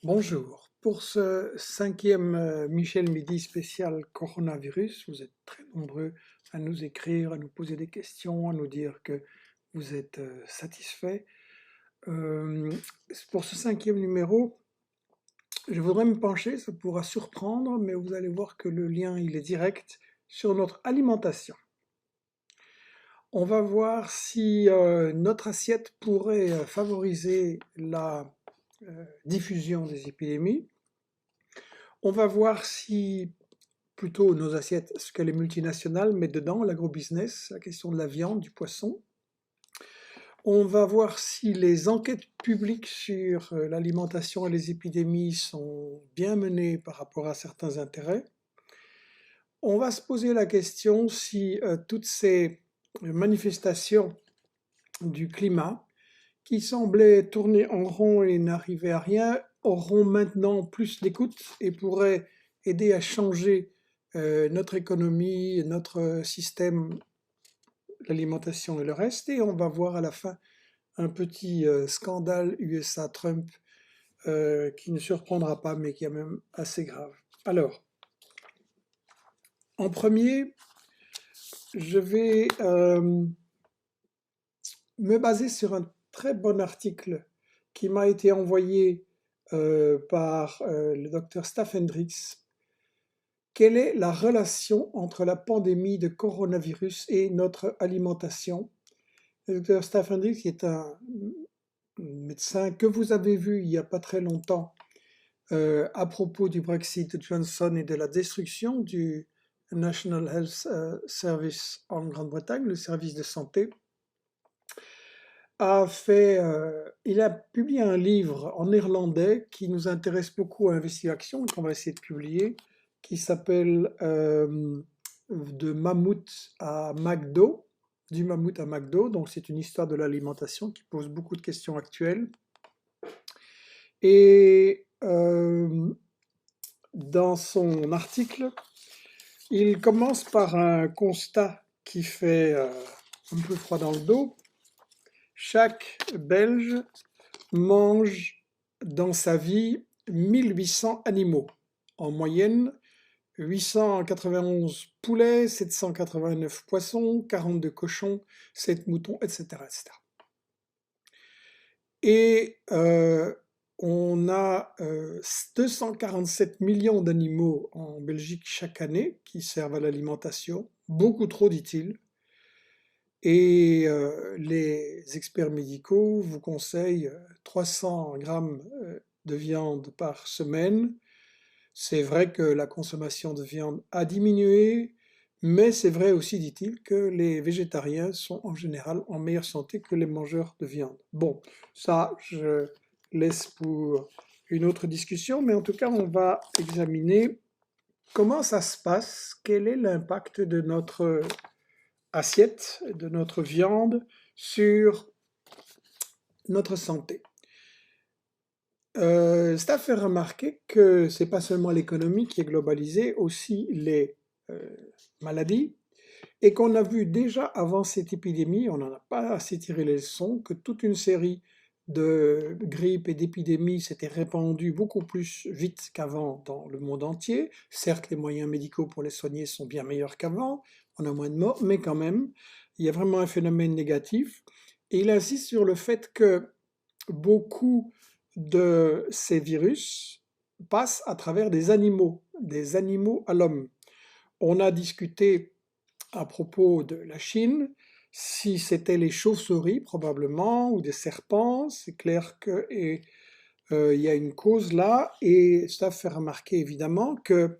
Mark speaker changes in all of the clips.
Speaker 1: Bonjour. Pour ce cinquième Michel Midi spécial coronavirus, vous êtes très nombreux à nous écrire, à nous poser des questions, à nous dire que vous êtes satisfaits. Euh, pour ce cinquième numéro, je voudrais me pencher, ça pourra surprendre, mais vous allez voir que le lien, il est direct sur notre alimentation. On va voir si notre assiette pourrait favoriser la diffusion des épidémies. On va voir si plutôt nos assiettes, ce que les multinationales mettent dedans, l'agrobusiness, la question de la viande, du poisson. On va voir si les enquêtes publiques sur l'alimentation et les épidémies sont bien menées par rapport à certains intérêts. On va se poser la question si toutes ces manifestations du climat, qui semblaient tourner en rond et n'arriver à rien, auront maintenant plus d'écoute et pourraient aider à changer notre économie, notre système, l'alimentation et le reste. Et on va voir à la fin un petit scandale USA-Trump qui ne surprendra pas, mais qui est même assez grave. Alors, en premier, je vais me baser sur un très bon article qui m'a été envoyé par le docteur Staffendrix. Quelle est la relation entre la pandémie de coronavirus et notre alimentation? Le docteur Staffendrix est un médecin que vous avez vu il n'y a pas très longtemps à propos du Brexit de Johnson et de la destruction du National Health Service en Grande-Bretagne, le service de santé. Il a publié un livre en néerlandais qui nous intéresse beaucoup à Investigation et qu'on va essayer de publier, qui s'appelle De mammouth à McDo, du mammouth à McDo. Donc c'est une histoire de l'alimentation qui pose beaucoup de questions actuelles. Et dans son article, il commence par un constat qui fait un peu froid dans le dos. Chaque Belge mange dans sa vie 1800 animaux. En moyenne, 891 poulets, 789 poissons, 42 cochons, 7 moutons, etc. etc. Et on a 247 millions d'animaux en Belgique chaque année qui servent à l'alimentation. Beaucoup trop, dit-il. Et les experts médicaux vous conseillent 300 grammes de viande par semaine. C'est vrai que la consommation de viande a diminué, mais c'est vrai aussi, dit-il, que les végétariens sont en général en meilleure santé que les mangeurs de viande. Bon, ça, je laisse pour une autre discussion, mais en tout cas, on va examiner comment ça se passe, quel est l'impact de notre assiette, de notre viande sur notre santé. Ça fait remarquer que c'est pas seulement l'économie qui est globalisée, aussi les maladies, et qu'on a vu déjà avant cette épidémie, on n'en a pas assez tiré les leçons, que toute une série de grippes et d'épidémies s'étaient répandues beaucoup plus vite qu'avant dans le monde entier. Certes, les moyens médicaux pour les soigner sont bien meilleurs qu'avant, on a moins de morts, mais quand même, il y a vraiment un phénomène négatif. Et il insiste sur le fait que beaucoup de ces virus passent à travers des animaux à l'homme. On a discuté à propos de la Chine, si c'était les chauves-souris probablement, ou des serpents, c'est clair qu'il y a une cause là, et ça fait remarquer évidemment que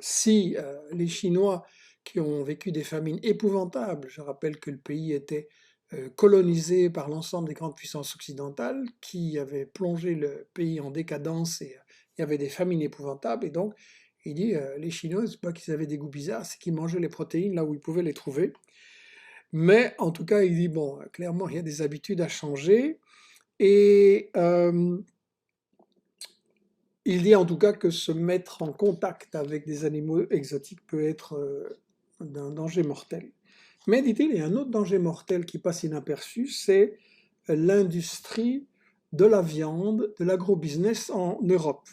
Speaker 1: si les Chinois qui ont vécu des famines épouvantables, je rappelle que le pays était colonisé par l'ensemble des grandes puissances occidentales qui avaient plongé le pays en décadence et il y avait des famines épouvantables et donc il dit les Chinois, c'est pas qu'ils avaient des goûts bizarres, c'est qu'ils mangeaient les protéines là où ils pouvaient les trouver. Mais en tout cas, il dit bon, clairement, il y a des habitudes à changer et il dit en tout cas que se mettre en contact avec des animaux exotiques peut être d'un danger mortel. Mais, dit-il, il y a un autre danger mortel qui passe inaperçu, c'est l'industrie de la viande, de l'agrobusiness en Europe.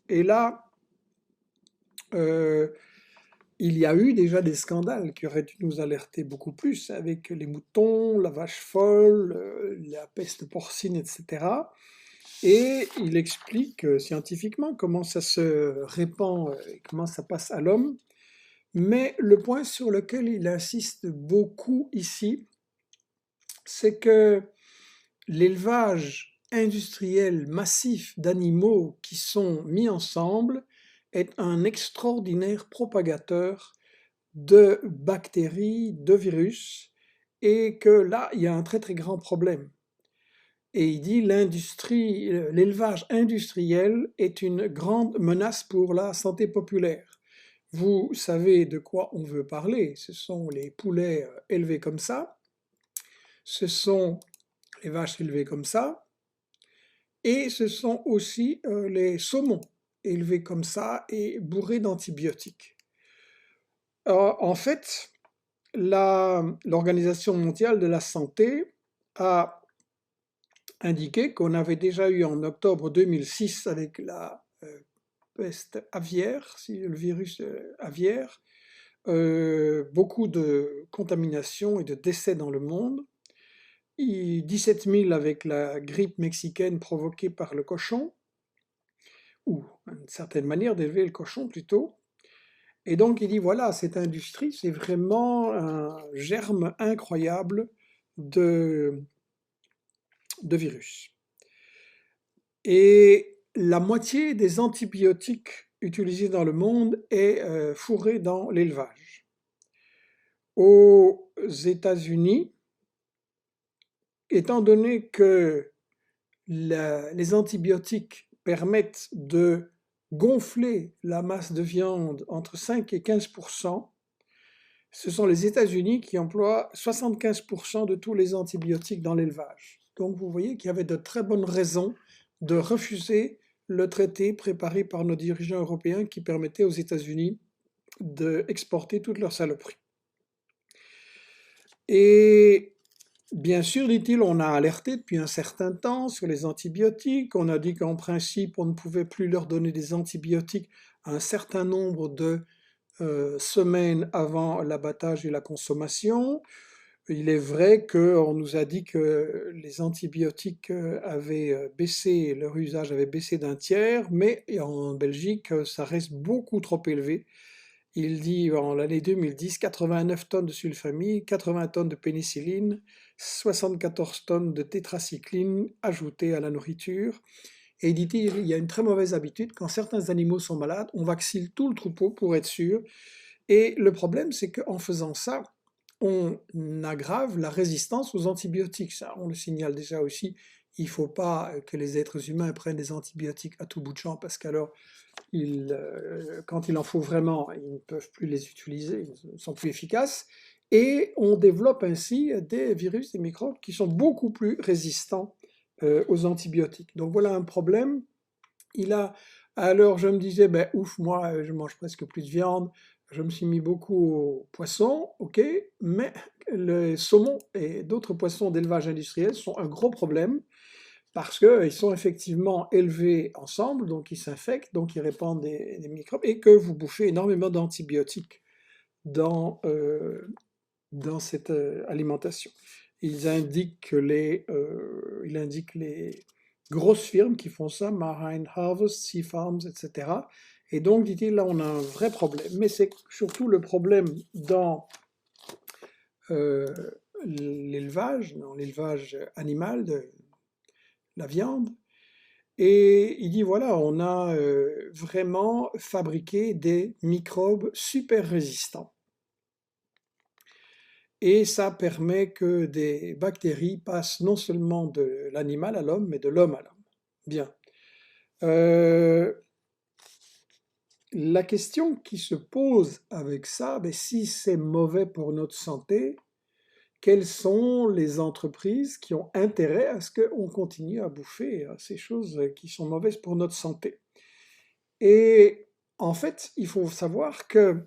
Speaker 1: Et là, euh, il y a eu déjà des scandales qui auraient dû nous alerter beaucoup plus avec les moutons, la vache folle, la peste porcine, etc. Et il explique scientifiquement comment ça se répand, et comment ça passe à l'homme. Mais le point sur lequel il insiste beaucoup ici, c'est que l'élevage industriel massif d'animaux qui sont mis ensemble est un extraordinaire propagateur de bactéries, de virus, et que là, il y a un très très grand problème. Et il dit l'industrie, l'élevage industriel est une grande menace pour la santé populaire. Vous savez de quoi on veut parler. Ce sont les poulets élevés comme ça, ce sont les vaches élevées comme ça, et ce sont aussi les saumons élevés comme ça et bourrés d'antibiotiques. En fait, l'Organisation mondiale de la santé a indiqué qu'on avait déjà eu en octobre 2006 avec la peste aviaire, le virus aviaire, beaucoup de contaminations et de décès dans le monde. 17 000 avec la grippe mexicaine provoquée par le cochon, ou une certaine manière d'élever le cochon plutôt. Et donc il dit voilà, cette industrie, c'est vraiment un germe incroyable de, de virus. Et la moitié des antibiotiques utilisés dans le monde est fourrée dans l'élevage. Aux États-Unis, étant donné que les antibiotiques permettent de gonfler la masse de viande entre 5 et 15%, ce sont les États-Unis qui emploient 75% de tous les antibiotiques dans l'élevage. Donc vous voyez qu'il y avait de très bonnes raisons de refuser le traité préparé par nos dirigeants européens qui permettait aux États-Unis d'exporter toutes leurs saloperies. Et bien sûr, dit-il, on a alerté depuis un certain temps sur les antibiotiques. On a dit qu'en principe, on ne pouvait plus leur donner des antibiotiques à un certain nombre de semaines avant l'abattage et la consommation. Il est vrai qu'on nous a dit que les antibiotiques avaient baissé, leur usage avait baissé d'un tiers, mais en Belgique, ça reste beaucoup trop élevé. Il dit en l'année 2010, 89 tonnes de sulfamide, 80 tonnes de pénicilline, 74 tonnes de tétracycline ajoutées à la nourriture. Et il dit il y a une très mauvaise habitude, quand certains animaux sont malades, on vaccine tout le troupeau pour être sûr. Et le problème, c'est qu'en faisant ça, on aggrave la résistance aux antibiotiques. Ça, on le signale déjà aussi. Il ne faut pas que les êtres humains prennent des antibiotiques à tout bout de champ parce qu'alors, quand il en faut vraiment, ils ne peuvent plus les utiliser, ils ne sont plus efficaces. Et on développe ainsi des virus, des microbes qui sont beaucoup plus résistants aux antibiotiques. Donc voilà un problème. Alors je me disais, ben ouf, moi je mange presque plus de viande, je me suis mis beaucoup au poisson, ok, mais les saumons et d'autres poissons d'élevage industriel sont un gros problème parce qu'ils sont effectivement élevés ensemble, donc ils s'infectent, donc ils répandent des microbes, et que vous bouffez énormément d'antibiotiques dans cette alimentation. Il indique les grosses firmes qui font ça, Marine Harvest, Sea Farms, etc. Et donc, dit-il, là, on a un vrai problème. Mais c'est surtout le problème dans euh, l'élevage, dans l'élevage animal, de la viande. Et il dit, voilà, on a vraiment fabriqué des microbes super résistants. Et ça permet que des bactéries passent non seulement de l'animal à l'homme, mais de l'homme à l'homme. Bien. La question qui se pose avec ça, ben, si c'est mauvais pour notre santé, quelles sont les entreprises qui ont intérêt à ce qu'on continue à bouffer ces choses qui sont mauvaises pour notre santé? Et en fait, il faut savoir que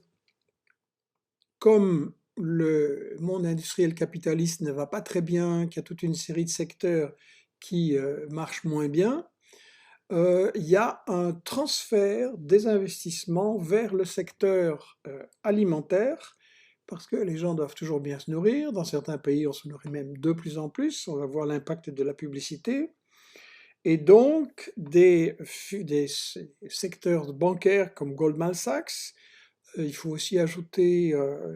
Speaker 1: comme le monde industriel capitaliste ne va pas très bien, qu'il y a toute une série de secteurs qui marche moins bien, il y a un transfert des investissements vers le secteur alimentaire, parce que les gens doivent toujours bien se nourrir. Dans certains pays, on se nourrit même de plus en plus. On va voir l'impact de la publicité. Et donc, des secteurs bancaires comme Goldman Sachs, il faut aussi ajouter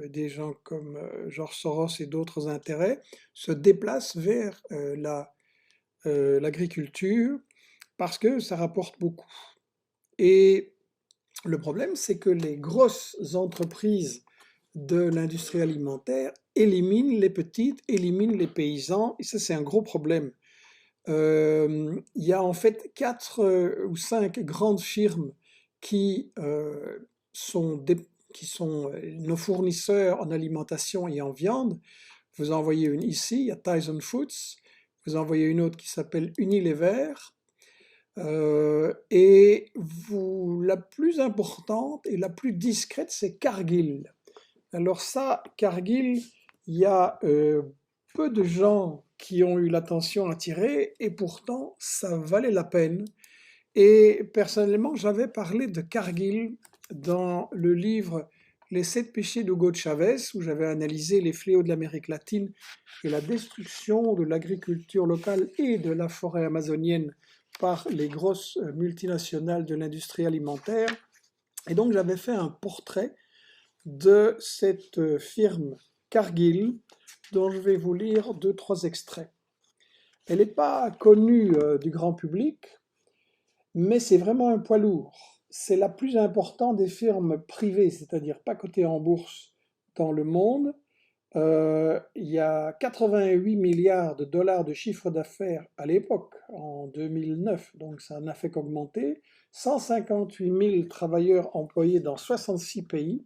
Speaker 1: des gens comme George Soros et d'autres intérêts, se déplacent vers l'agriculture parce que ça rapporte beaucoup. Et le problème, c'est que les grosses entreprises de l'industrie alimentaire éliminent les petites, éliminent les paysans, et ça c'est un gros problème. Il y a en fait 4 ou 5 grandes firmes qui sont nos fournisseurs en alimentation et en viande. Vous en voyez une ici, il y a Tyson Foods. Vous en voyez une autre qui s'appelle Unilever. La plus importante et la plus discrète, c'est Cargill. Alors ça, Cargill, il y a peu de gens qui ont eu l'attention attirée et pourtant ça valait la peine. Et personnellement, j'avais parlé de Cargill dans le livre Les 7 péchés d'Hugo Chavez, où j'avais analysé les fléaux de l'Amérique latine et la destruction de l'agriculture locale et de la forêt amazonienne par les grosses multinationales de l'industrie alimentaire. Et donc j'avais fait un portrait de cette firme Cargill, dont je vais vous lire 2, 3 extraits. Elle n'est pas connue du grand public, mais c'est vraiment un poids lourd. C'est la plus importante des firmes privées, c'est-à-dire pas cotées en bourse dans le monde. Il y a 88 milliards de dollars de chiffre d'affaires à l'époque, en 2009, donc ça n'a fait qu'augmenter. 158 000 travailleurs employés dans 66 pays.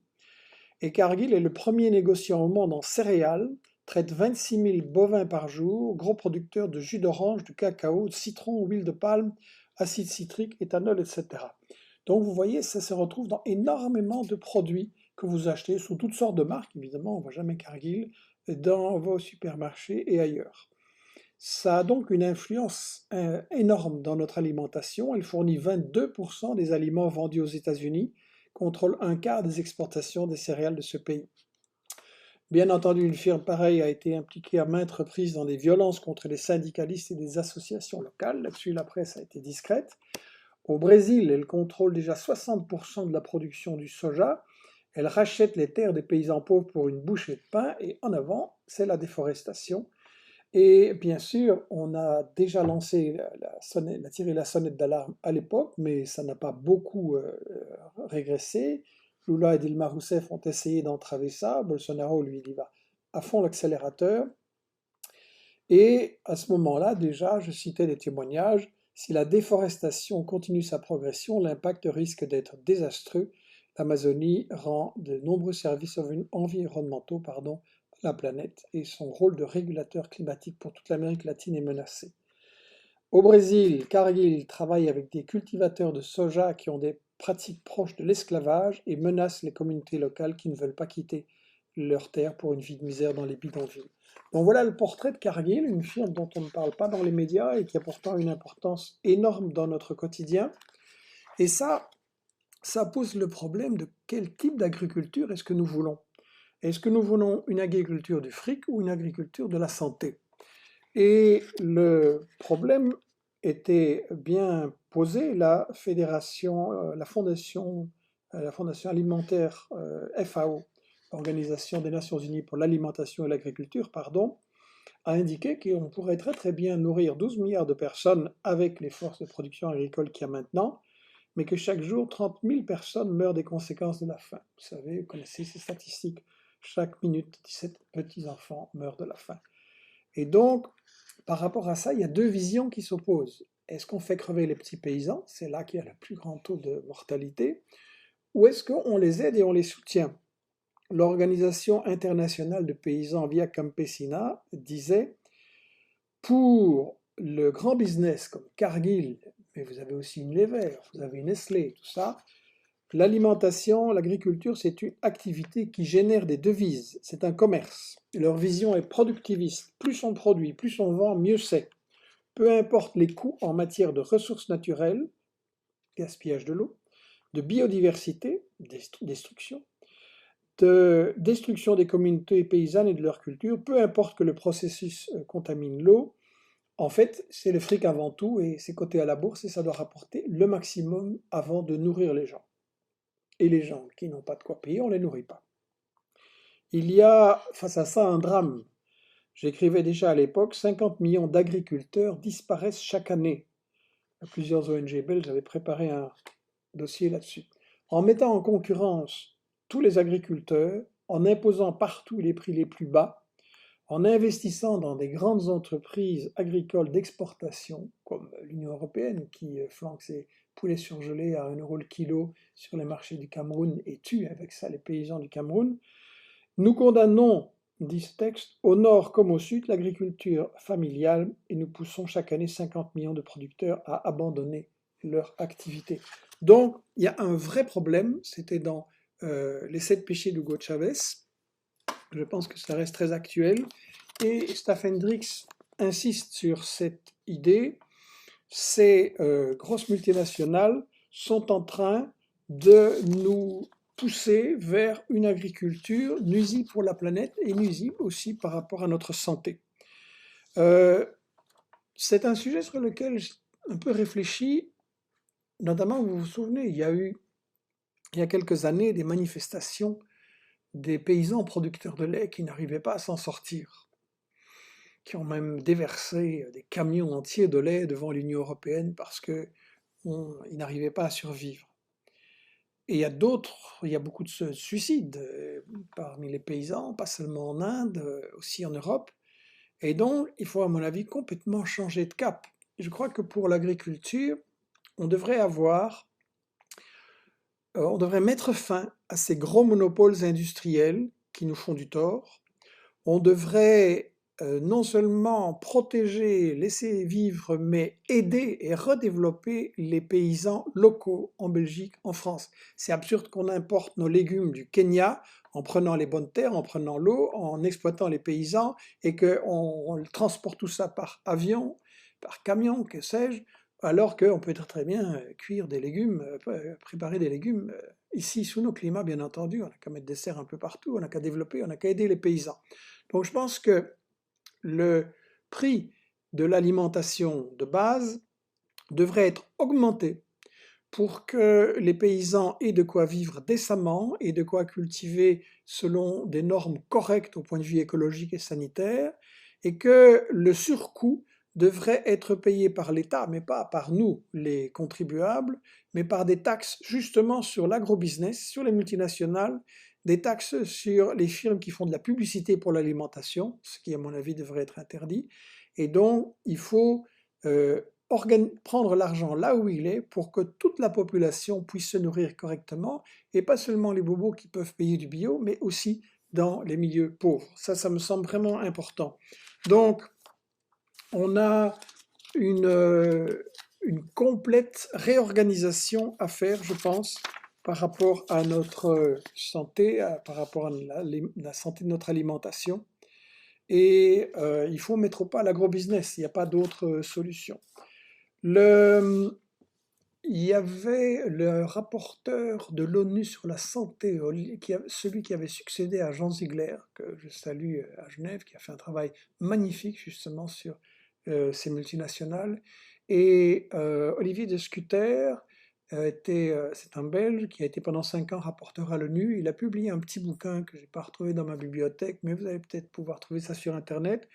Speaker 1: Et Cargill est le premier négociant au monde en céréales, traite 26 000 bovins par jour, gros producteur de jus d'orange, de cacao, de citron, huile de palme, acide citrique, éthanol, etc. Donc vous voyez, ça se retrouve dans énormément de produits que vous achetez sous toutes sortes de marques, évidemment, on ne voit jamais Cargill, dans vos supermarchés et ailleurs. Ça a donc une influence énorme dans notre alimentation. Elle fournit 22% des aliments vendus aux États-Unis, contrôle un quart des exportations des céréales de ce pays. Bien entendu, une firme pareille a été impliquée à maintes reprises dans des violences contre les syndicalistes et des associations locales. Là-dessus, la presse a été discrète. Au Brésil, elle contrôle déjà 60% de la production du soja. Elle rachète les terres des paysans pauvres pour une bouchée de pain. Et en avant, c'est la déforestation. Et bien sûr, on a déjà lancé tiré la sonnette d'alarme à l'époque, mais ça n'a pas beaucoup régressé. Lula et Dilma Rousseff ont essayé d'entraver ça. Bolsonaro, lui, il y va à fond l'accélérateur. Et à ce moment-là, déjà, je citais des témoignages. Si la déforestation continue sa progression, l'impact risque d'être désastreux. L'Amazonie rend de nombreux services environnementaux à la planète et son rôle de régulateur climatique pour toute l'Amérique latine est menacé. Au Brésil, Cargill travaille avec des cultivateurs de soja qui ont des pratiques proches de l'esclavage et menace les communautés locales qui ne veulent pas quitter leurs terres pour une vie de misère dans les bidonvilles. Donc voilà le portrait de Cargill, une firme dont on ne parle pas dans les médias et qui a pourtant une importance énorme dans notre quotidien. Et ça pose le problème de quel type d'agriculture est-ce que nous voulons. Est-ce que nous voulons une agriculture du fric ou une agriculture de la santé? Et le problème était bien posé. La fondation alimentaire FAO, Organisation des Nations Unies pour l'alimentation et l'agriculture, a indiqué qu'on pourrait très très bien nourrir 12 milliards de personnes avec les forces de production agricole qu'il y a maintenant, mais que chaque jour, 30 000 personnes meurent des conséquences de la faim. Vous savez, vous connaissez ces statistiques. Chaque minute, 17 petits-enfants meurent de la faim. Et donc, par rapport à ça, il y a 2 visions qui s'opposent. Est-ce qu'on fait crever les petits paysans? C'est là qu'il y a le plus grand taux de mortalité. Ou est-ce qu'on les aide et on les soutient? L'Organisation internationale de paysans Via Campesina disait, pour le grand business comme Cargill, mais vous avez aussi Unilever, vous avez Nestlé, tout ça, l'alimentation, l'agriculture, c'est une activité qui génère des devises, c'est un commerce. Leur vision est productiviste. Plus on produit, plus on vend, mieux c'est. peu importe les coûts en matière de ressources naturelles, gaspillage de l'eau, de biodiversité, destruction, de destruction des communautés paysannes et de leur culture, peu importe que le processus contamine l'eau. En fait, c'est le fric avant tout et c'est coté à la bourse et ça doit rapporter le maximum avant de nourrir les gens. Et les gens qui n'ont pas de quoi payer, on ne les nourrit pas. Il y a face à ça un drame. J'écrivais déjà à l'époque, 50 millions d'agriculteurs disparaissent chaque année. Plusieurs ONG belges avaient préparé un dossier là-dessus. En mettant en concurrence tous les agriculteurs, en imposant partout les prix les plus bas, en investissant dans des grandes entreprises agricoles d'exportation, comme l'Union européenne qui flanque ses poulets surgelés à 1 euro le kilo sur les marchés du Cameroun et tue avec ça les paysans du Cameroun, nous condamnons, dit ce texte, au nord comme au sud, l'agriculture familiale et nous poussons chaque année 50 millions de producteurs à abandonner leur activité. Donc, il y a un vrai problème, c'était dans les 7 péchés d'Hugo Chavez. Je pense que ça reste très actuel. Et Staff Hendricks insiste sur cette idée. Ces grosses multinationales sont en train de nous pousser vers une agriculture nuisible pour la planète et nuisible aussi par rapport à notre santé. C'est un sujet sur lequel j'ai un peu réfléchi, notamment vous vous souvenez, il y a eu il y a quelques années des manifestations des paysans producteurs de lait qui n'arrivaient pas à s'en sortir, qui ont même déversé des camions entiers de lait devant l'Union européenne parce qu'ils n'arrivaient pas à survivre. Et il y a beaucoup de suicides parmi les paysans, pas seulement en Inde, aussi en Europe. Et donc, il faut, à mon avis, complètement changer de cap. Je crois que pour l'agriculture, on devrait on devrait mettre fin à ces gros monopoles industriels qui nous font du tort. On devrait non seulement protéger, laisser vivre, mais aider et redévelopper les paysans locaux en Belgique, en France. C'est absurde qu'on importe nos légumes du Kenya en prenant les bonnes terres, en prenant l'eau, en exploitant les paysans et qu'on transporte tout ça par avion, par camion, que sais-je, alors qu'on peut très bien cuire des légumes, préparer des légumes ici sous nos climats, bien entendu. On n'a qu'à mettre des serres un peu partout, on n'a qu'à développer, on n'a qu'à aider les paysans. Donc je pense que le prix de l'alimentation de base devrait être augmenté pour que les paysans aient de quoi vivre décemment et de quoi cultiver selon des normes correctes au point de vue écologique et sanitaire, et que le surcoût devrait être payé par l'État, mais pas par nous, les contribuables, mais par des taxes justement sur l'agrobusiness, sur les multinationales, des taxes sur les firmes qui font de la publicité pour l'alimentation, ce qui à mon avis devrait être interdit. Et donc il faut prendre l'argent là où il est pour que toute la population puisse se nourrir correctement, et pas seulement les bobos qui peuvent payer du bio, mais aussi dans les milieux pauvres. Ça me semble vraiment important. Donc, on a une complète réorganisation à faire, je pense, par rapport à notre santé, par rapport à la santé de notre alimentation. Et il faut mettre au pas l'agrobusiness, il n'y a pas d'autre solution. Il y avait le rapporteur de l'ONU sur la santé, celui qui avait succédé à Jean Ziegler, que je salue à Genève, qui a fait un travail magnifique justement sur ces multinationales. Et Olivier de Scutter c'est un Belge qui a été pendant 5 ans rapporteur à l'ONU. Il a publié un petit bouquin que je n'ai pas retrouvé dans ma bibliothèque, mais vous allez peut-être pouvoir trouver ça sur Internet,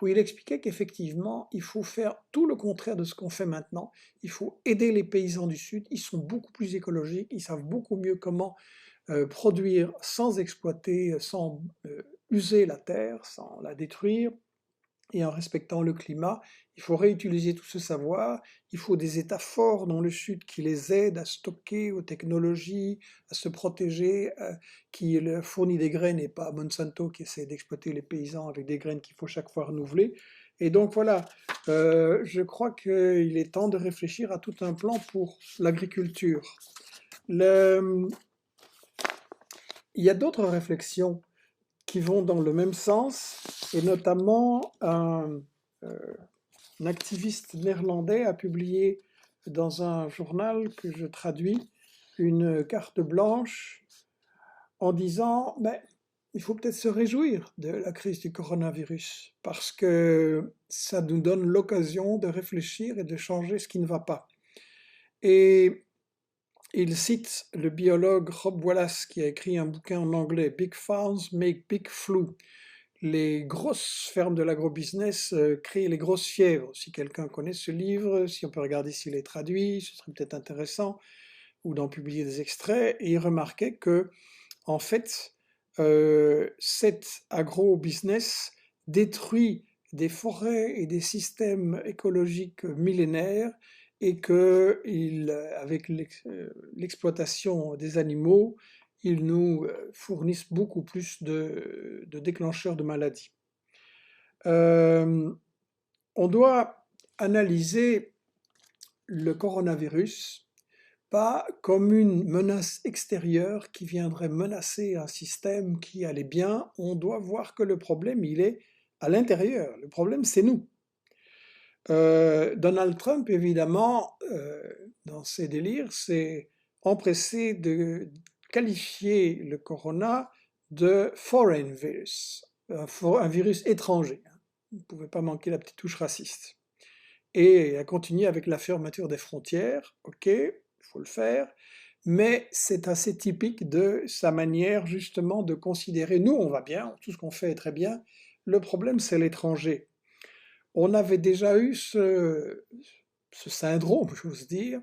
Speaker 1: où il expliquait qu'effectivement, il faut faire tout le contraire de ce qu'on fait maintenant. Il faut aider les paysans du Sud, ils sont beaucoup plus écologiques, ils savent beaucoup mieux comment produire sans exploiter, sans user la terre, sans la détruire, et en respectant le climat. Il faut réutiliser tout ce savoir, il faut des États forts dans le Sud qui les aident à stocker aux technologies, à se protéger, qui leur fournit des graines et pas Monsanto qui essaie d'exploiter les paysans avec des graines qu'il faut chaque fois renouveler. Et donc voilà, je crois qu'il est temps de réfléchir à tout un plan pour l'agriculture. Il y a d'autres réflexions qui vont dans le même sens, et notamment un activiste néerlandais a publié dans un journal que je traduis une carte blanche en disant ben, il faut peut-être se réjouir de la crise du coronavirus parce que ça nous donne l'occasion de réfléchir et de changer ce qui ne va pas. Et il cite le biologue Rob Wallace qui a écrit un bouquin en anglais, Big Farms Make Big Flu. Les grosses fermes de l'agrobusiness créent les grosses fièvres. Si quelqu'un connaît ce livre, si on peut regarder s'il est traduit, ce serait peut-être intéressant, ou d'en publier des extraits. Et il remarquait que, en fait, cet agro-business détruit des forêts et des systèmes écologiques millénaires et que, avec l'exploitation des animaux, ils nous fournissent beaucoup plus de déclencheurs de maladies. On doit analyser le coronavirus pas comme une menace extérieure qui viendrait menacer un système qui allait bien. On doit voir que le problème, il est à l'intérieur. Le problème, c'est nous. Donald Trump, évidemment, dans ses délires, s'est empressé de qualifier le corona de foreign virus, un virus étranger. Vous ne pouvez pas manquer la petite touche raciste. Et il a continué avec la fermeture des frontières. Ok, il faut le faire, mais c'est assez typique de sa manière justement de considérer, nous on va bien, tout ce qu'on fait est très bien, le problème c'est l'étranger. On avait déjà eu ce syndrome, j'ose dire,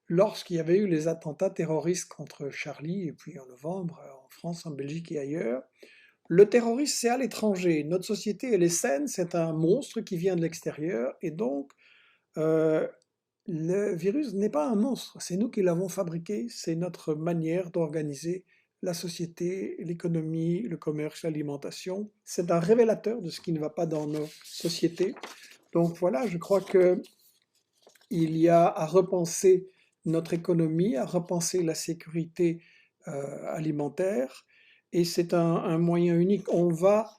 Speaker 1: lorsqu'il y avait eu les attentats terroristes contre Charlie, et puis en novembre, en France, en Belgique et ailleurs. Le terrorisme, c'est à l'étranger. Notre société, elle est saine, c'est un monstre qui vient de l'extérieur, et donc le virus n'est pas un monstre, c'est nous qui l'avons fabriqué, c'est notre manière d'organiser la société, l'économie, le commerce, l'alimentation. C'est un révélateur de ce qui ne va pas dans nos sociétés. Donc voilà, je crois qu'il y a à repenser notre économie, à repenser la sécurité alimentaire, et c'est un moyen unique. On va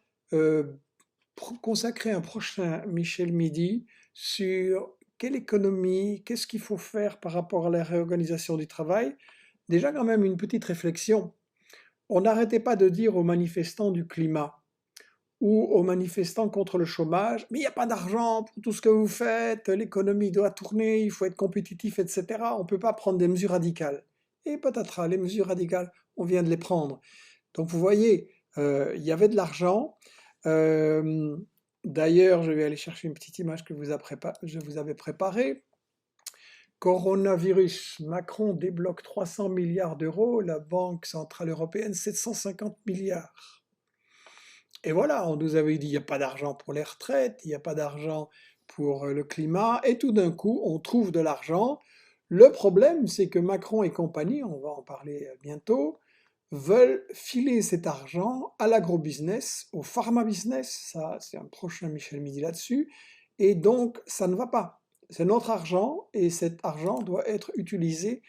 Speaker 1: consacrer un prochain Michel Midi sur quelle économie, qu'est-ce qu'il faut faire par rapport à la réorganisation du travail. Déjà quand même une petite réflexion. On n'arrêtait pas de dire aux manifestants du climat ou aux manifestants contre le chômage, mais il n'y a pas d'argent pour tout ce que vous faites, l'économie doit tourner, il faut être compétitif, etc. On ne peut pas prendre des mesures radicales. Et patatras, les mesures radicales, on vient de les prendre. Donc vous voyez, il y avait de l'argent. D'ailleurs, je vais aller chercher une petite image que je vous avais préparée. Coronavirus, Macron débloque 300 milliards d'euros, la Banque Centrale Européenne 750 milliards. Et voilà, on nous avait dit il n'y a pas d'argent pour les retraites, il n'y a pas d'argent pour le climat, et tout d'un coup, on trouve de l'argent. Le problème, c'est que Macron et compagnie, on va en parler bientôt, veulent filer cet argent à l'agrobusiness, au pharma business, ça c'est un prochain Michel Midi là-dessus, et donc ça ne va pas. C'est notre argent et cet argent doit être utilisé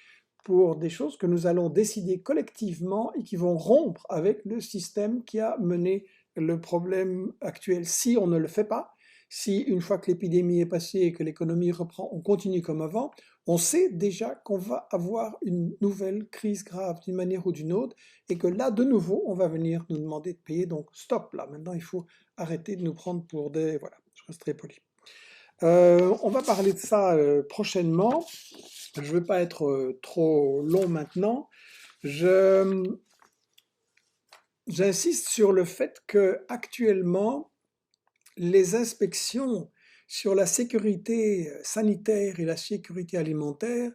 Speaker 1: pour des choses que nous allons décider collectivement et qui vont rompre avec le système qui a mené le problème actuel. Si on ne le fait pas, si une fois que l'épidémie est passée et que l'économie reprend, on continue comme avant, on sait déjà qu'on va avoir une nouvelle crise grave d'une manière ou d'une autre et que là, de nouveau, on va venir nous demander de payer. Donc, stop, là, maintenant, il faut arrêter de nous prendre pour des... Voilà, je reste très poli. On va parler de ça prochainement. Je ne veux pas être trop long maintenant. J'insiste sur le fait que actuellement, les inspections sur la sécurité sanitaire et la sécurité alimentaire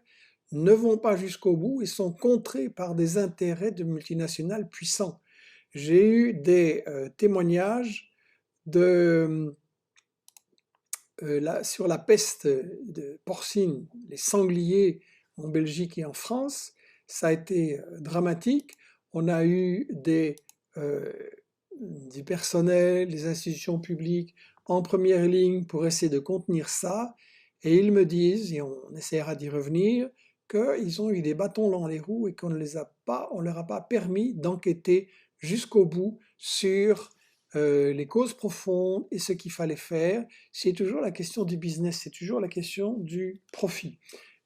Speaker 1: ne vont pas jusqu'au bout et sont contrées par des intérêts de multinationales puissants. J'ai eu des témoignages sur la peste porcine, les sangliers en Belgique et en France. Ça a été dramatique. On a eu du personnel, des institutions publiques en première ligne pour essayer de contenir ça. Et ils me disent, et on essaiera d'y revenir, qu'ils ont eu des bâtons dans les roues et qu'on ne leur a pas permis d'enquêter jusqu'au bout sur les causes profondes et ce qu'il fallait faire. C'est toujours la question du business, c'est toujours la question du profit.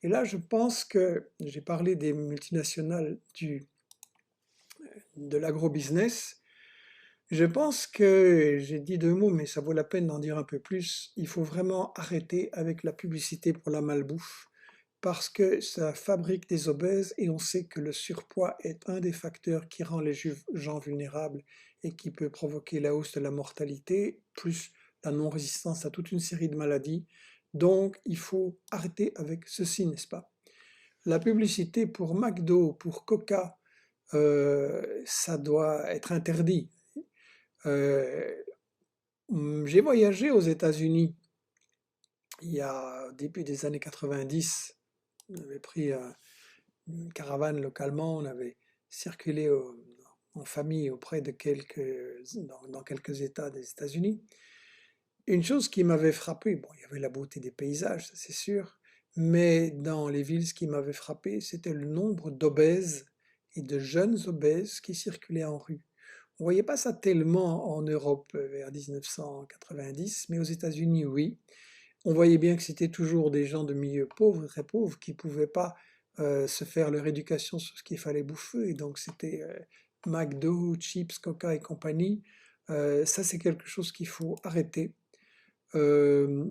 Speaker 1: Et là, je pense que j'ai parlé des multinationales de l'agro-business. Je pense que j'ai dit deux mots, mais ça vaut la peine d'en dire un peu plus. Il faut vraiment arrêter avec la publicité pour la malbouffe parce que ça fabrique des obèses et on sait que le surpoids est un des facteurs qui rend les gens vulnérables et qui peut provoquer la hausse de la mortalité, plus la non-résistance à toute une série de maladies. Donc, il faut arrêter avec ceci, n'est-ce pas? La publicité pour McDo, pour Coca, ça doit être interdit. Euh, j'ai voyagé aux États-Unis il y a au début des années 90. On avait pris une caravane localement, on avait circulé en famille auprès de dans quelques États des États-Unis. Une chose qui m'avait frappé, bon, il y avait la beauté des paysages, ça c'est sûr, mais dans les villes, ce qui m'avait frappé, c'était le nombre d'obèses et de jeunes obèses qui circulaient en rue. On voyait pas ça tellement en Europe vers 1990, mais aux États-Unis, oui. On voyait bien que c'était toujours des gens de milieux pauvres, très pauvres, qui ne pouvaient pas se faire leur éducation sur ce qu'il fallait bouffer. Et donc c'était McDo, Chips, Coca et compagnie. Ça, c'est quelque chose qu'il faut arrêter. Euh,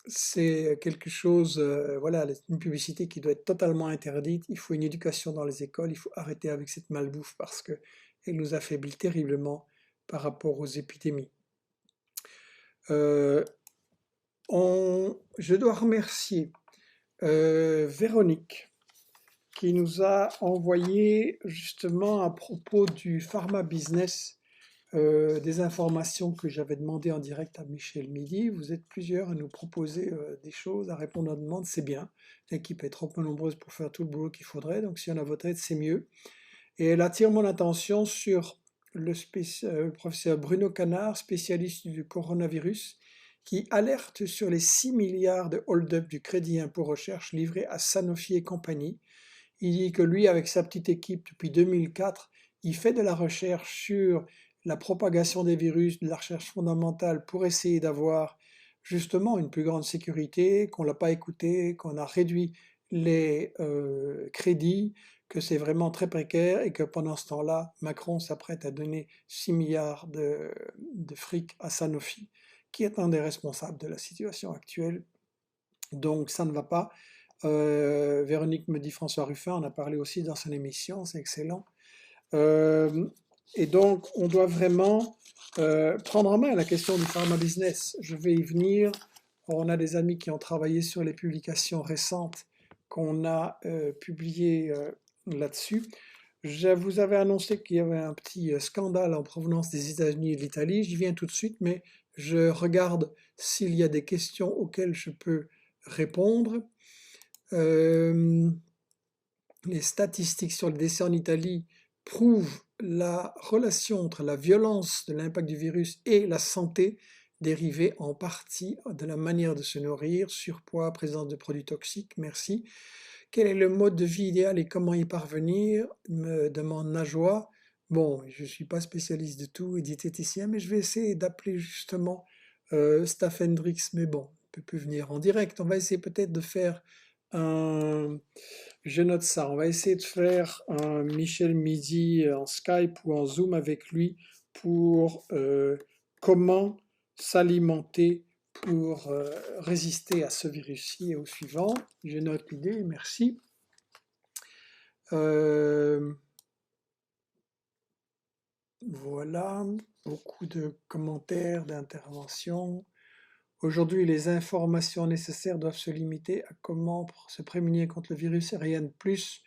Speaker 1: c'est quelque chose, voilà, une publicité qui doit être totalement interdite. Il faut une éducation dans les écoles. Il faut arrêter avec cette malbouffe parce que elle nous affaiblit terriblement par rapport aux épidémies. Euh, je dois remercier Véronique qui nous a envoyé justement à propos du pharma business des informations que j'avais demandées en direct à Michel Midi. Vous êtes plusieurs à nous proposer des choses, à répondre à nos demandes, c'est bien. L'équipe est trop peu nombreuse pour faire tout le boulot qu'il faudrait, donc si on a votre aide, c'est mieux. Et elle attire mon attention sur le professeur Bruno Canard, spécialiste du coronavirus, qui alerte sur les 6 milliards de hold-up du crédit impôt recherche livré à Sanofi et compagnie. Il dit que lui, avec sa petite équipe depuis 2004, il fait de la recherche sur la propagation des virus, de la recherche fondamentale pour essayer d'avoir justement une plus grande sécurité, qu'on ne l'a pas écouté, qu'on a réduit les crédits, que c'est vraiment très précaire et que pendant ce temps-là, Macron s'apprête à donner 6 milliards de fric à Sanofi, qui est un des responsables de la situation actuelle. Donc ça ne va pas. Véronique me dit François Ruffin, on a parlé aussi dans son émission, c'est excellent. Euh, et donc, on doit vraiment prendre en main la question du pharma business. Je vais y venir. On a des amis qui ont travaillé sur les publications récentes qu'on a publiées là-dessus. Je vous avais annoncé qu'il y avait un petit scandale en provenance des États-Unis et de l'Italie. J'y viens tout de suite, mais je regarde s'il y a des questions auxquelles je peux répondre. Euh, les statistiques sur le décès en Italie prouvent la relation entre la violence de l'impact du virus et la santé dérivée en partie de la manière de se nourrir, surpoids, présence de produits toxiques, merci. Quel est le mode de vie idéal et comment y parvenir me demande Najwa. Bon, je ne suis pas spécialiste de tout et diététicien, mais je vais essayer d'appeler justement Steph Hendricks, mais bon, il ne peut plus venir en direct. On va essayer peut-être de faire un... Je note ça. On va essayer de faire un Michel Midi en Skype ou en Zoom avec lui pour comment s'alimenter pour résister à ce virus-ci et au suivant. Je note l'idée, merci. Voilà, beaucoup de commentaires, d'interventions. Aujourd'hui, les informations nécessaires doivent se limiter à comment se prémunir contre le virus et rien de plus.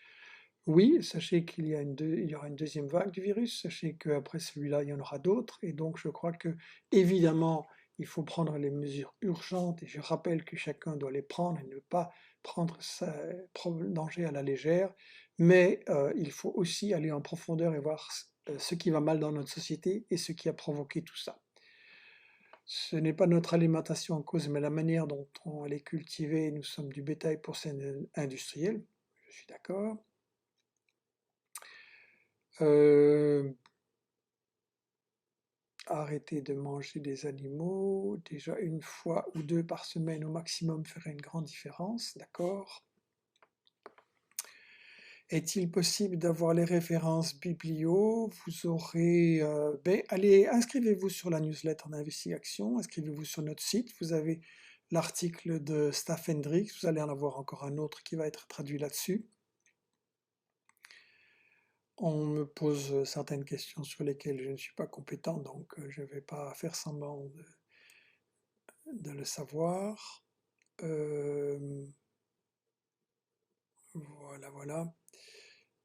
Speaker 1: Oui, sachez qu'il y aura une deuxième vague du virus, sachez qu'après celui-là, il y en aura d'autres, et donc je crois que, évidemment, il faut prendre les mesures urgentes, et je rappelle que chacun doit les prendre et ne pas prendre le danger à la légère, mais il faut aussi aller en profondeur et voir ce qui va mal dans notre société et ce qui a provoqué tout ça. Ce n'est pas notre alimentation en cause, mais la manière dont elle est cultivée. Nous sommes du bétail pour ces industriels, je suis d'accord. arrêter de manger des animaux. Déjà une fois ou deux par semaine au maximum ferait une grande différence, d'accord? Est-il possible d'avoir les références biblio? Vous aurez... allez, inscrivez-vous sur la newsletter d'Investigation, inscrivez-vous sur notre site. Vous avez l'article de Staff Hendricks, vous allez en avoir encore un autre qui va être traduit là-dessus. On me pose certaines questions sur lesquelles je ne suis pas compétent, donc je ne vais pas faire semblant de le savoir. Voilà.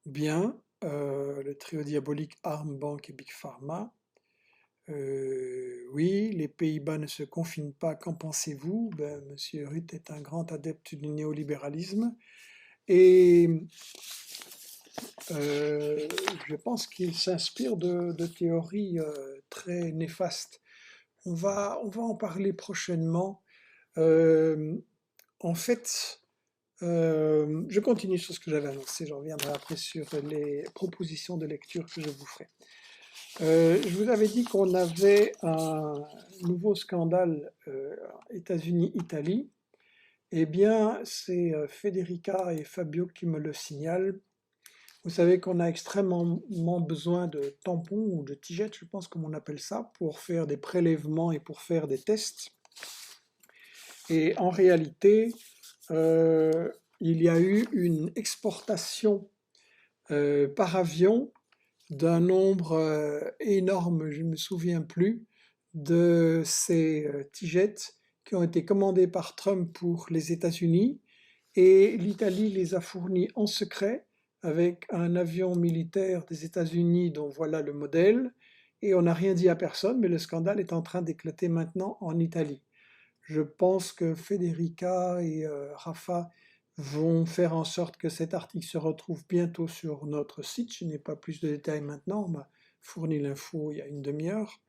Speaker 1: Bien, le trio diabolique Arm Bank et Big Pharma. Oui, les Pays-Bas ne se confinent pas, qu'en pensez-vous? Ben, Monsieur Rutte est un grand adepte du néolibéralisme et je pense qu'il s'inspire de théories très néfastes. On va en parler prochainement. En fait, je continue sur ce que j'avais annoncé, je reviendrai après sur les propositions de lecture que je vous ferai. Je vous avais dit qu'on avait un nouveau scandale États-Unis-Italie. Eh bien, c'est Federica et Fabio qui me le signalent. Vous savez qu'on a extrêmement besoin de tampons ou de tigettes, je pense comme on appelle ça, pour faire des prélèvements et pour faire des tests. Et en réalité, il y a eu une exportation par avion d'un nombre énorme, je ne me souviens plus, de ces tigettes qui ont été commandées par Trump pour les États-Unis et l'Italie les a fournies en secret avec un avion militaire des États-Unis dont voilà le modèle et on n'a rien dit à personne, mais le scandale est en train d'éclater maintenant en Italie. Je pense que Federica et Rafa vont faire en sorte que cet article se retrouve bientôt sur notre site. Je n'ai pas plus de détails maintenant, on m'a fourni l'info il y a une demi-heure.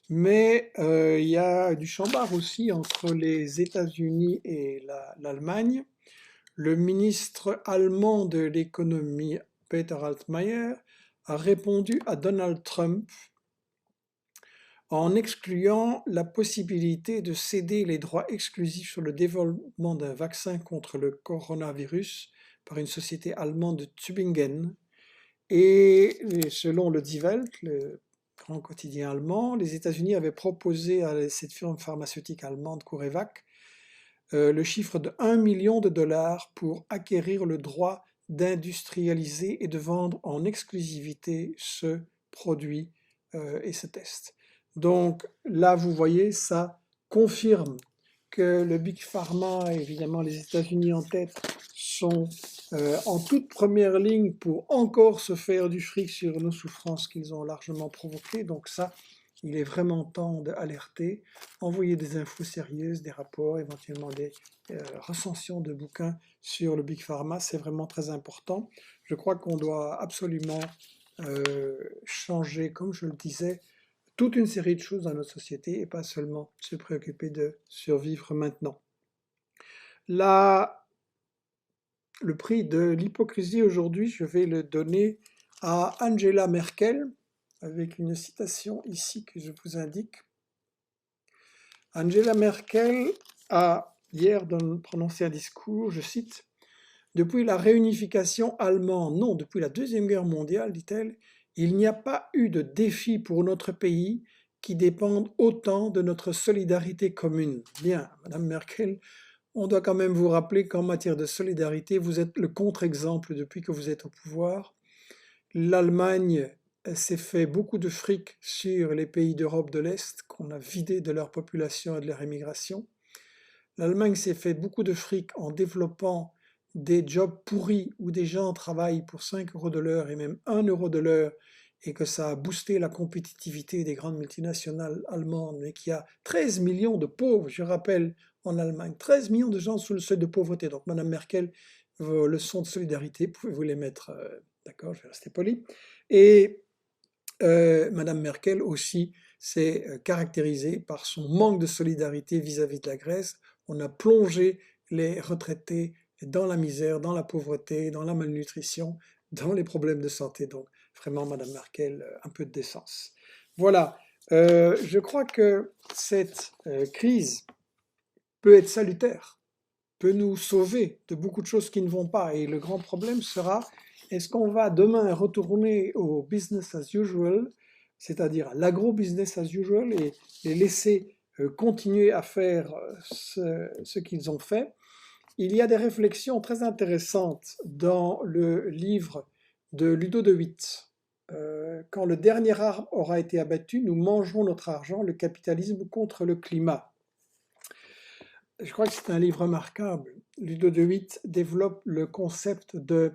Speaker 1: Mais il y a du chambard aussi entre les États-Unis et l'Allemagne. Le ministre allemand de l'économie, Peter Altmaier, a répondu à Donald Trump en excluant la possibilité de céder les droits exclusifs sur le développement d'un vaccin contre le coronavirus par une société allemande de Tübingen. Et selon le Die Welt, le grand quotidien allemand, les États-Unis avaient proposé à cette firme pharmaceutique allemande CureVac le chiffre de 1 million de dollars pour acquérir le droit d'industrialiser et de vendre en exclusivité ce produit et ce test. Donc là, vous voyez, ça confirme que le Big Pharma, évidemment les États-Unis en tête, sont en toute première ligne pour encore se faire du fric sur nos souffrances qu'ils ont largement provoquées. Donc ça, il est vraiment temps d'alerter, envoyer des infos sérieuses, des rapports, éventuellement des recensions de bouquins sur le Big Pharma, c'est vraiment très important. Je crois qu'on doit absolument changer, comme je le disais, toute une série de choses dans notre société et pas seulement se préoccuper de survivre maintenant. Le prix de l'hypocrisie aujourd'hui, je vais le donner à Angela Merkel, avec une citation ici que je vous indique. Angela Merkel a hier prononcé un discours, je cite, « Depuis la réunification allemande, non, depuis la Deuxième Guerre mondiale, dit-elle, il n'y a pas eu de défi pour notre pays qui dépendent autant de notre solidarité commune. » Bien, Madame Merkel, on doit quand même vous rappeler qu'en matière de solidarité, vous êtes le contre-exemple depuis que vous êtes au pouvoir. L'Allemagne s'est fait beaucoup de fric sur les pays d'Europe de l'Est, qu'on a vidé de leur population et de leur immigration. L'Allemagne s'est fait beaucoup de fric en développant des jobs pourris où des gens travaillent pour 5 euros de l'heure et même 1 euro de l'heure et que ça a boosté la compétitivité des grandes multinationales allemandes, mais qu'il y a 13 millions de pauvres, je rappelle, en Allemagne, 13 millions de gens sous le seuil de pauvreté. Donc Madame Merkel, vos leçons de solidarité, pouvez-vous les mettre, d'accord, je vais rester poli. Et Madame Merkel aussi s'est caractérisée par son manque de solidarité vis-à-vis de la Grèce. On a plongé les retraités dans la misère, dans la pauvreté, dans la malnutrition, dans les problèmes de santé. Donc vraiment, Madame Merkel, un peu de décence. Voilà, Je crois que cette crise peut être salutaire, peut nous sauver de beaucoup de choses qui ne vont pas. Et le grand problème sera, est-ce qu'on va demain retourner au business as usual, c'est-à-dire à l'agro-business as usual, et les laisser continuer à faire ce qu'ils ont fait. Il y a des réflexions très intéressantes dans le livre de Ludo de Witt. Quand le dernier arbre aura été abattu, nous mangerons notre argent, le capitalisme contre le climat. Je crois que c'est un livre remarquable. Ludo de Witt développe le concept de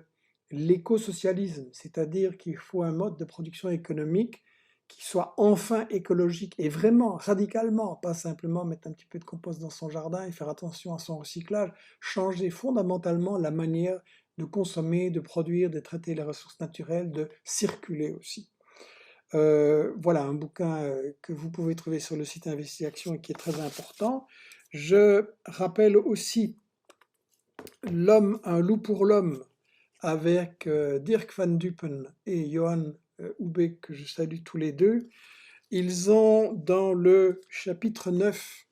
Speaker 1: l'éco-socialisme, c'est-à-dire qu'il faut un mode de production économique qui soit enfin écologique et vraiment radicalement, pas simplement mettre un petit peu de compost dans son jardin et faire attention à son recyclage, changer fondamentalement la manière de consommer, de produire, de traiter les ressources naturelles, de circuler aussi. Voilà un bouquin que vous pouvez trouver sur le site Investigation et qui est très important. Je rappelle aussi L'homme, un loup pour l'homme avec Dirk Van Dupen et Johan Houbeek, que je salue tous les deux. Ils ont, dans le chapitre 9,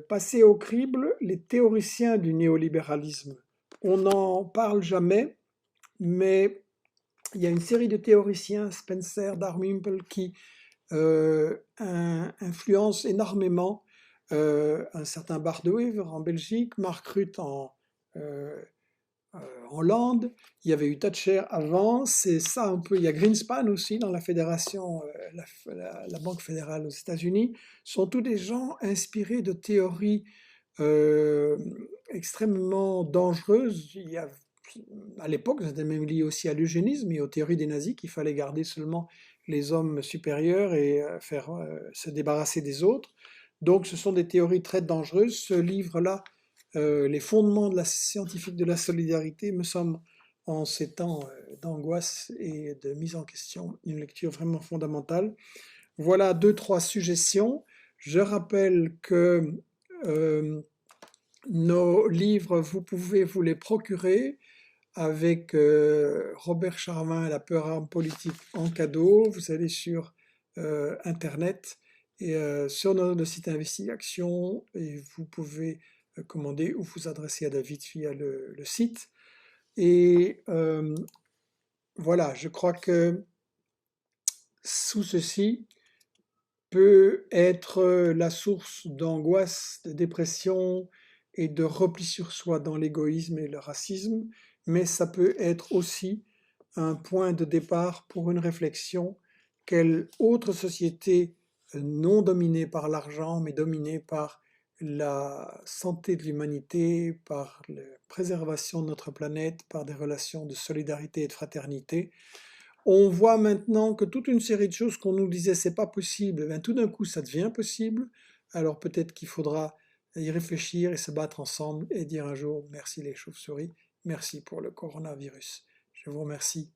Speaker 1: passé au crible les théoriciens du néolibéralisme. On n'en parle jamais, mais il y a une série de théoriciens, Spencer, Dalrymple, qui influencent énormément un certain Bardewevre en Belgique, Mark Rutte en Hollande, il y avait eu Thatcher avant, c'est ça un peu, il y a Greenspan aussi dans la fédération, la Banque fédérale aux États-Unis, sont tous des gens inspirés de théories euh, extrêmement dangereuses. Il y a, à l'époque, c'était même lié aussi à l'eugénisme et aux théories des nazis qu'il fallait garder seulement les hommes supérieurs et se débarrasser des autres. Donc ce sont des théories très dangereuses. Ce livre-là, les fondements de la scientifique de la solidarité, me semble, en ces temps d'angoisse et de mise en question, une lecture vraiment fondamentale. Voilà deux, trois suggestions. Je rappelle que nos livres, vous pouvez vous les procurer avec Robert Charvin, La peur arme politique en cadeau. Vous allez sur Internet et sur notre site Investigation et vous pouvez commander ou vous adresser à David via le site. Et voilà, je crois que sous ceci peut être la source d'angoisse, de dépression et de repli sur soi dans l'égoïsme et le racisme, mais ça peut être aussi un point de départ pour une réflexion. Quelle autre société non dominée par l'argent, mais dominée par la santé de l'humanité, par la préservation de notre planète, par des relations de solidarité et de fraternité. On voit maintenant que toute une série de choses qu'on nous disait c'est pas possible, ben, tout d'un coup ça devient possible. Alors peut-être qu'il faudra y réfléchir et se battre ensemble et dire un jour merci les chauves-souris, merci pour le coronavirus. Je vous remercie.